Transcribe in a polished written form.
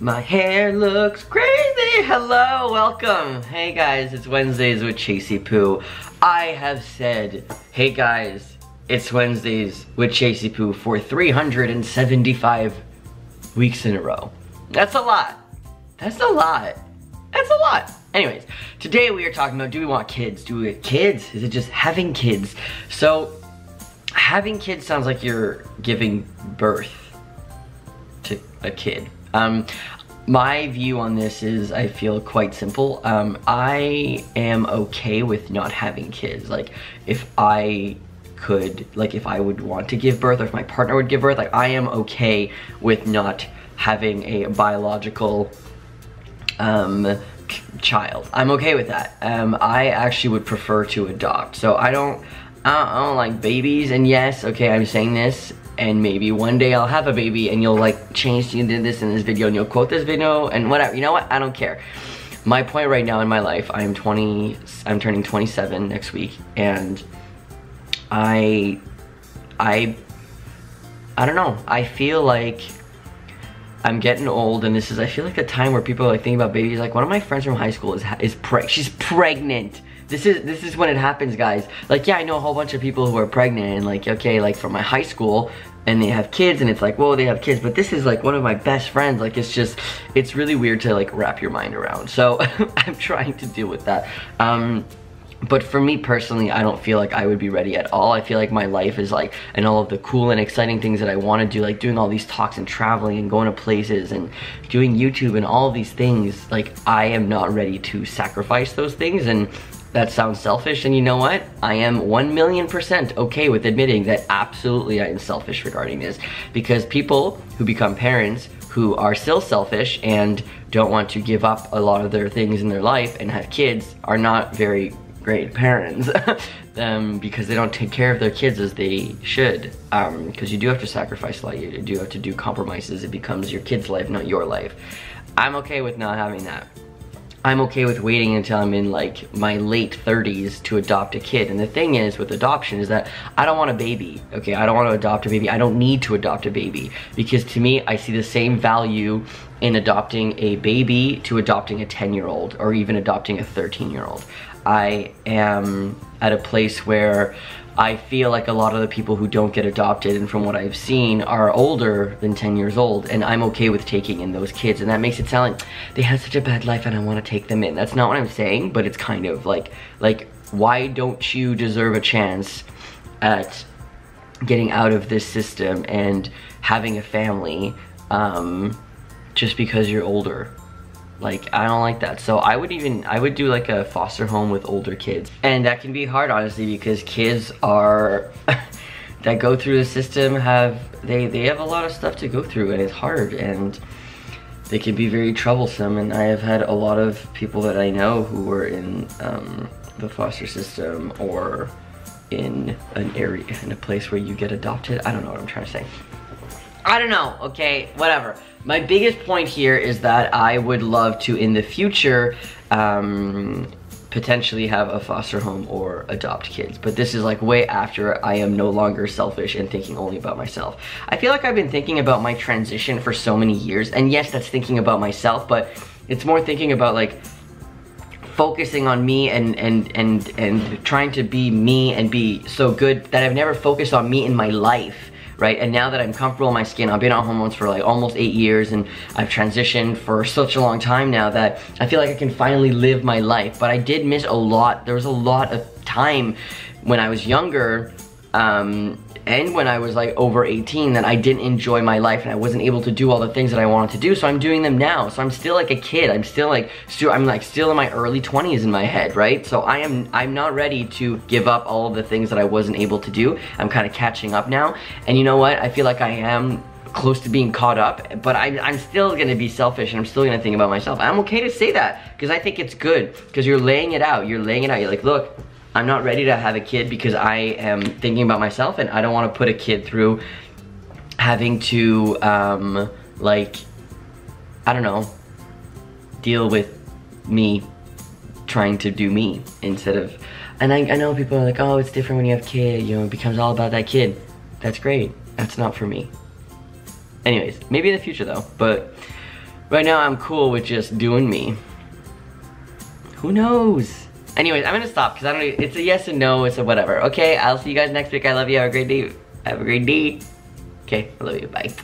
My hair looks crazy. Hello, welcome. Hey guys, it's Wednesdays with Chasey Poo. I have said, hey guys, it's Wednesdays with Chasey Poo for 375 weeks in a row. That's a lot. That's a lot. That's a lot. Anyways, today we are talking about, do we want kids? Do we get kids? Is it just having kids? So, having kids sounds like you're giving birth to a kid. My view on this is, I feel quite simple. I am okay with not having kids. Like, if I could, like, if I would want to give birth, or if my partner would give birth, like, I am okay with not having a biological child. I'm okay with that. I actually would prefer to adopt. So I don't like babies, and yes, okay, I'm saying this, and maybe one day I'll have a baby and you'll like change, you did this in this video and you'll quote this video and whatever. You know what? I don't care. My point right now in my life, I'm turning 27 next week, and I don't know. I feel like I'm getting old, and this is, I feel like the time where people are like thinking about babies. Like, one of my friends from high school she's pregnant. This is when it happens, guys. Like, yeah, I know a whole bunch of people who are pregnant, and like, okay, like from my high school, and they have kids, and it's like, whoa, they have kids, but this is like one of my best friends. Like, it's really weird to like wrap your mind around. So I'm trying to deal with that. But for me personally, I don't feel like I would be ready at all. I feel like my life is like, and all of the cool and exciting things that I want to do, like doing all these talks and traveling and going to places and doing YouTube and all of these things, like, I am not ready to sacrifice those things. And that sounds selfish, and you know what? I am 1,000,000% okay with admitting that absolutely I am selfish regarding this, because people who become parents who are still selfish and don't want to give up a lot of their things in their life and have kids are not very great parents because they don't take care of their kids as they should, because you do have to sacrifice a lot. You do have to do compromises. It becomes your kid's life, not your life. I'm okay with not having that. I'm okay with waiting until I'm in like my late 30s to adopt a kid. And the thing is with adoption is that I don't want a baby, okay? I don't want to adopt a baby. I don't need to adopt a baby, because to me, I see the same value in adopting a baby to adopting a 10-year-old or even adopting a 13-year-old. I am at a place where I feel like a lot of the people who don't get adopted, and from what I've seen, are older than 10 years old, and I'm okay with taking in those kids. And that makes it sound like they have such a bad life and I want to take them in. That's not what I'm saying, but it's kind of like why don't you deserve a chance at getting out of this system and having a family just because you're older? Like, I don't like that. So I would do like a foster home with older kids. And that can be hard, honestly, because kids are that go through the system they have a lot of stuff to go through, and it's hard, and they can be very troublesome. And I have had a lot of people that I know who were in the foster system or in an area, in a place where you get adopted. I don't know what I'm trying to say. I don't know, okay, whatever. My biggest point here is that I would love to, in the future, potentially have a foster home or adopt kids. But this is like way after I am no longer selfish and thinking only about myself. I feel like I've been thinking about my transition for so many years, and yes, that's thinking about myself, but it's more thinking about like focusing on me and trying to be me and be so good that I've never focused on me in my life. Right, and now that I'm comfortable in my skin, I've been on hormones for like almost 8 years, and I've transitioned for such a long time now that I feel like I can finally live my life. But I did miss a lot. There was a lot of time when I was younger, and when I was like over 18, that I didn't enjoy my life and I wasn't able to do all the things that I wanted to do. So I'm doing them now. So I'm still like a kid. I'm still in my early 20s in my head, right? So I'm not ready to give up all of the things that I wasn't able to do. I'm kind of catching up now. And you know what? I feel like I am close to being caught up, but I'm still gonna be selfish, and I'm still gonna think about myself. I'm okay to say that, because I think it's good, because you're laying it out. You're like, look, I'm not ready to have a kid because I am thinking about myself, and I don't want to put a kid through having to, like, I don't know, deal with me trying to do me instead of, and I know people are like, oh, it's different when you have kids, you know, it becomes all about that kid. That's great. That's not for me. Anyways, maybe in the future though, but Right now I'm cool with just doing me. Who knows? Anyways, I'm gonna stop because I don't know, it's a yes and no, it's a whatever. Okay, I'll see you guys next week. I love you, have a great day. Have a great day. Okay, I love you, bye.